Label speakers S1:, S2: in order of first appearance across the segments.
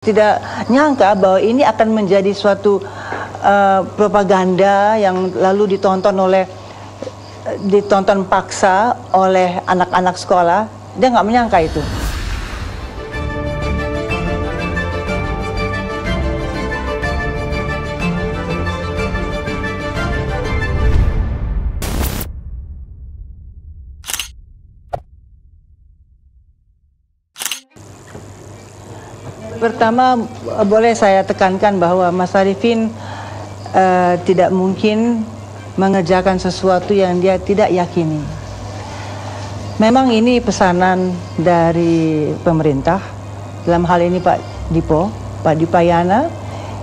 S1: Tidak nyangka bahwa ini akan menjadi suatu propaganda yang lalu ditonton paksa oleh anak-anak sekolah. Dia nggak menyangka itu. Pertama, boleh saya tekankan bahwa Mas Arifin tidak mungkin mengerjakan sesuatu yang dia tidak yakini. Memang ini pesanan dari pemerintah, dalam hal ini Pak Dipayana,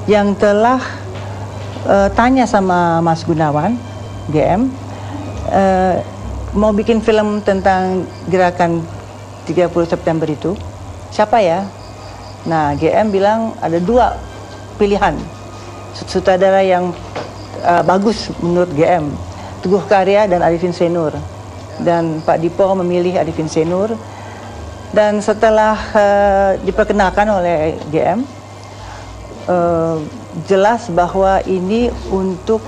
S1: yang telah tanya sama Mas Gunawan, GM, mau bikin film tentang gerakan 30 September itu. Siapa ya? Nah, GM bilang ada dua pilihan sutradara yang bagus menurut GM, Teguh Karya dan Arifin Senur. Dan Pak Dipo memilih Arifin Senur. Dan setelah diperkenalkan oleh GM, jelas bahwa ini untuk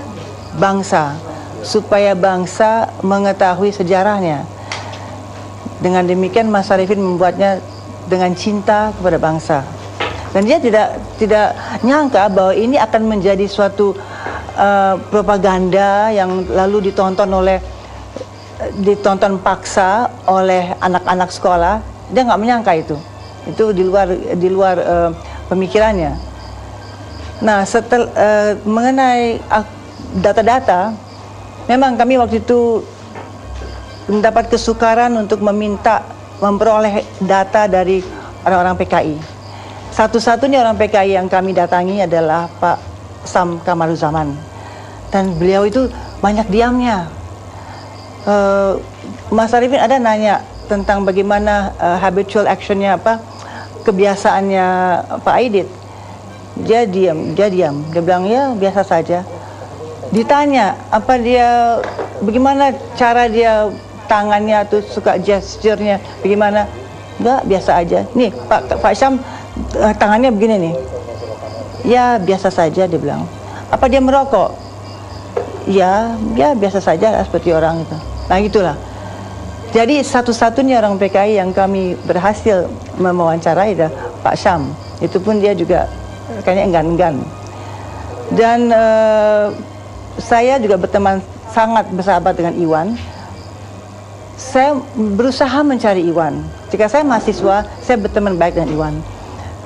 S1: bangsa, supaya bangsa mengetahui sejarahnya. Dengan demikian Mas Arifin membuatnya dengan cinta kepada bangsa, dan dia tidak nyangka bahwa ini akan menjadi suatu propaganda yang lalu ditonton paksa oleh anak-anak sekolah. Dia nggak menyangka itu di luar pemikirannya. Nah, mengenai data-data, memang kami waktu itu mendapat kesukaran untuk memperoleh data dari orang-orang PKI. Satu-satunya orang PKI yang kami datangi adalah Pak Sam Kamaruzaman. Dan beliau itu banyak diamnya. Mas Arifin ada nanya tentang bagaimana habitual actionnya, kebiasaannya Pak Aidit. Dia diam. Dia bilang ya biasa saja. Ditanya bagaimana cara dia, tangannya tuh suka gesturnya bagaimana? Enggak, biasa aja. Nih Pak Syam tangannya begini nih. Ya biasa saja, dia bilang. Apa dia merokok? Ya biasa saja seperti orang itu. Nah itulah. Jadi satu-satunya orang PKI yang kami berhasil mewawancarai adalah Pak Syam. Itu pun dia juga kayaknya enggan-enggan. Dan saya juga sangat bersahabat dengan Iwan. Saya berusaha mencari Iwan. Jika saya mahasiswa, saya berteman baik dengan Iwan.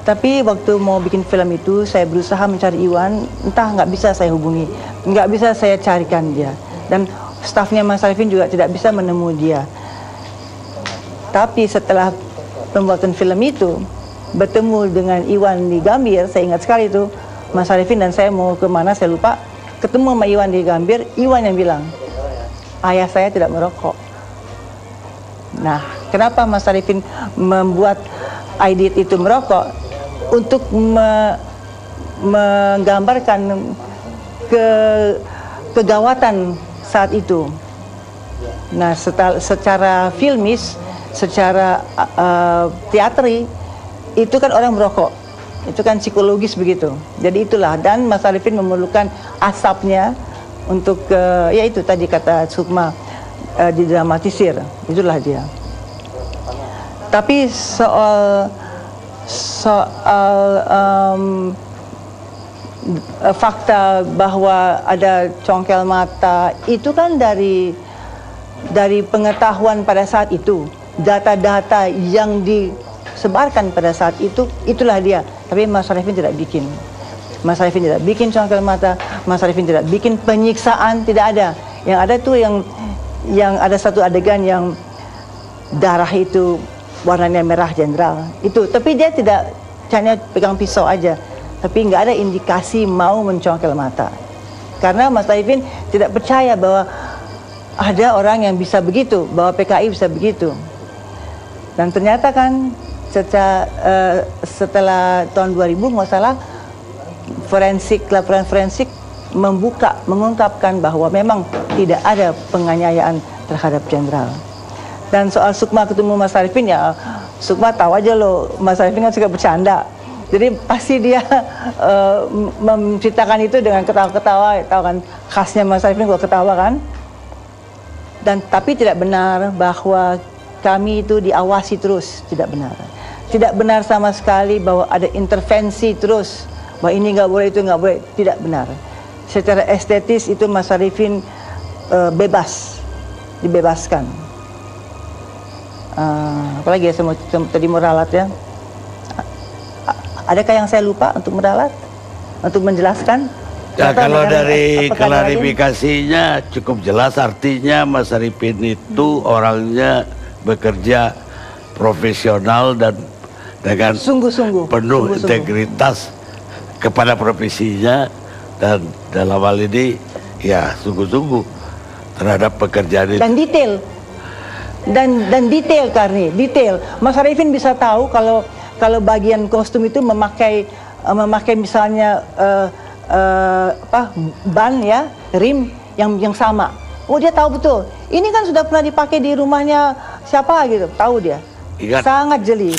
S1: Tapi waktu mau bikin film itu, saya berusaha mencari Iwan, entah nggak bisa saya hubungi, nggak bisa saya carikan dia. Dan stafnya Mas Arifin juga tidak bisa menemui dia. Tapi setelah pembuatan film itu, bertemu dengan Iwan di Gambir, saya ingat sekali itu, Mas Arifin dan saya mau kemana, saya lupa, ketemu sama Iwan di Gambir, Iwan yang bilang, ayah saya tidak merokok. Nah, kenapa Mas Arifin membuat Aidit itu merokok? Untuk menggambarkan kegawatan saat itu. Nah, secara filmis, secara teatri, itu kan orang merokok. Itu kan psikologis begitu. Jadi itulah, dan Mas Arifin memerlukan asapnya untuk, ya itu tadi kata Sukma, didramatisir. Itulah dia. Tapi soal fakta bahwa ada congkel mata itu kan dari pengetahuan pada saat itu, data-data yang disebarkan pada saat itu, itulah dia. Tapi Mas Arifin tidak bikin. Mas Arifin tidak bikin congkel mata, Mas Arifin tidak bikin penyiksaan, tidak ada. Yang ada tuh yang ada satu adegan yang darah itu warnanya merah jenderal itu, tapi dia tidak hanya pegang pisau aja, tapi nggak ada indikasi mau mencongkel mata, karena Mas Arifin tidak percaya bahwa ada orang yang bisa begitu, bahwa PKI bisa begitu. Dan ternyata kan setelah tahun 2000 nggak salah, laporan forensik mengungkapkan bahwa memang tidak ada penganiayaan terhadap jenderal. Dan soal Sukma ketemu Mas Arifin, ya Sukma tahu aja loh, Mas Arifin kan suka bercanda. Jadi pasti dia menceritakan itu dengan ketawa-ketawa, tahu kan khasnya Mas Arifin kalau ketawa kan. Dan tapi tidak benar bahwa kami itu diawasi terus, tidak benar. Tidak benar sama sekali bahwa ada intervensi terus, bahwa ini nggak boleh, itu nggak boleh, tidak benar. Secara estetis itu Mas Arifin bebas, dibebaskan. Apalagi ya, tadi meralat ya. Adakah yang saya lupa untuk meralat, untuk menjelaskan?
S2: Ya, kalau dari klarifikasinya cukup jelas, artinya Mas Arifin itu orangnya bekerja profesional dan dengan
S1: sungguh-sungguh
S2: penuh integritas kepada profesinya, dan dalam hal ini ya sungguh-sungguh terhadap pekerjaan itu.
S1: Dan detail, dan detail Karni, detail. Mas Arifin bisa tahu kalau bagian kostum itu memakai misalnya ban ya, rim yang sama. Oh, dia tahu betul. Ini kan sudah pernah dipakai di rumahnya siapa gitu, tahu dia.
S2: Ingat.
S1: Sangat jeli.